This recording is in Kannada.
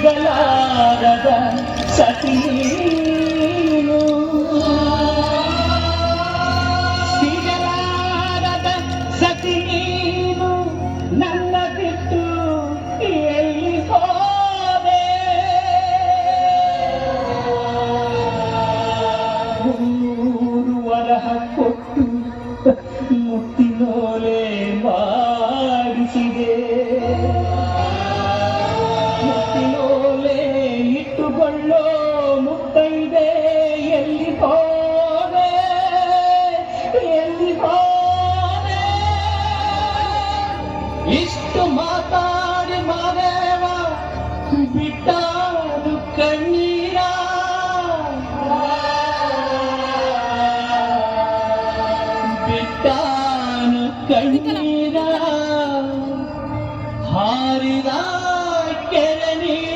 ಸಿಗಲಾರದ ಸತಿಯೇನು ಸಿಗಲಾರದ ಸತಿಯೇನು ನನ್ನ ಬಿಟ್ಟು ಎಲ್ಲಿ ಹೋದೆ ಮೂರು ವರಹ ಕೊಟ್ಟು ಮುತ್ತಿನೋಲೆ ಮಾಡಿಸಿದೆ ಮುತ್ತಿನೋಲೆ ಇಟ್ಟುಕೊಳ್ಳೋ ಮುತ್ತೈದೆ ಎಲ್ಲಿ ಹೋದೆ ಎಲ್ಲಿ ಹೋದೆ ಇಷ್ಟು ಮಾತಾಡಿ ಮಾದೇವ ಬಿಟ್ಟಾದು ಕಣ್ಣೀರ ಬಿಟ್ಟಾನು ಕಣ್ಣೀರ ಹಾರಿದ ಕೆರೆ ನೀರ